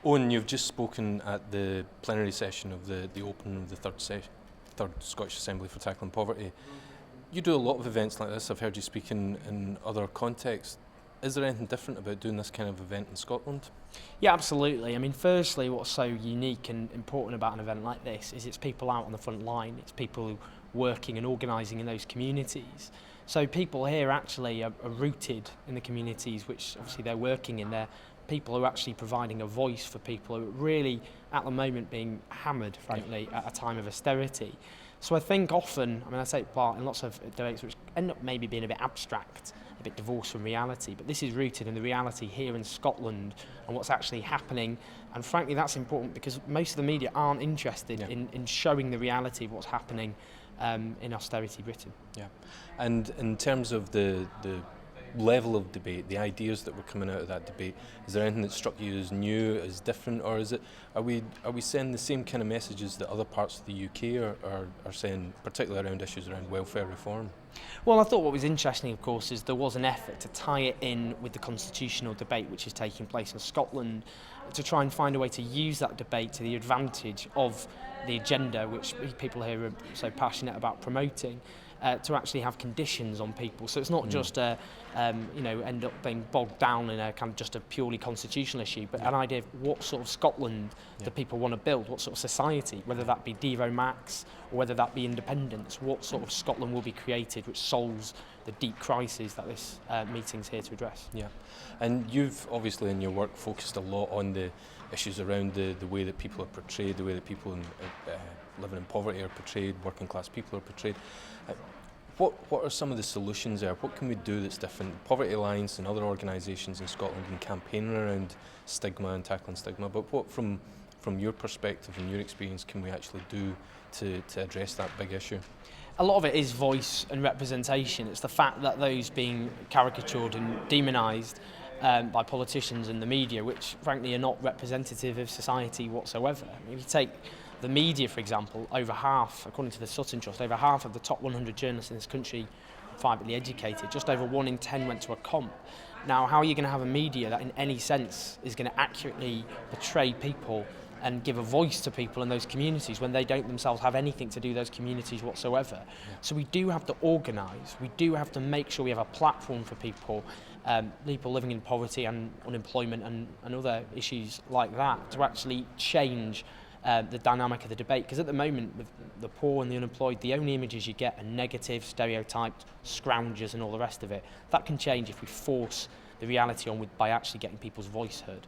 Owen, you've just spoken at the plenary session of the opening of the third Scottish Assembly for Tackling Poverty. You do a lot of events like this. I've heard you speak in other contexts. Is there anything different about doing this kind of event in Scotland? Yeah, absolutely. I mean, firstly, what's so unique and important about an event like this is it's people out on the front line. It's people working and organising in those communities. So people here actually are rooted in the communities which obviously they're working in. They're people who are actually providing a voice for people who are really, at the moment, being hammered, frankly, at a time of austerity. So I think often, I take part in lots of debates which end up maybe being a bit abstract, a bit divorced from reality, but this is rooted in the reality here in Scotland and what's actually happening. And frankly, that's important because most of the media aren't interested in showing the reality of what's happening in austerity Britain. Yeah. And in terms of the level of debate, the ideas that were coming out of that debate, is there anything that struck you as new, as different, or are we saying the same kind of messages that other parts of the UK are saying, particularly around issues around welfare reform? Well, I thought what was interesting, of course, is there was an effort to tie it in with the constitutional debate which is taking place in Scotland, to try and find a way to use that debate to the advantage of the agenda which people here are so passionate about promoting. To actually have conditions on people, so it's not just end up being bogged down in a kind of just a purely constitutional issue, but an idea of what sort of Scotland do people want to build, what sort of society, whether that be Devo Max or whether that be independence, what sort of Scotland will be created which solves the deep crises that this meeting's here to address. Yeah, and you've obviously in your work focused a lot on the issues around the way that people are portrayed, the way that people living in poverty are portrayed, working class people are portrayed. What are some of the solutions there? What can we do that's different? Poverty Alliance and other organisations in Scotland have been campaigning around stigma and tackling stigma, but what from your perspective and your experience can we actually do to address that big issue? A lot of it is voice and representation. It's the fact that those being caricatured and demonised by politicians and the media, which frankly are not representative of society whatsoever. If you take the media, for example, over half, according to the Sutton Trust, over half of the top 100 journalists in this country are privately educated. Just over 1 in 10 went to a comp. Now, how are you going to have a media that in any sense is going to accurately portray people and give a voice to people in those communities when they don't themselves have anything to do with those communities whatsoever? So we do have to organise, we do have to make sure we have a platform for people living in poverty and unemployment and other issues like that to actually change the dynamic of the debate, because at the moment with the poor and the unemployed, the only images you get are negative, stereotyped, scroungers and all the rest of it. That can change if we force the reality on by actually getting people's voice heard.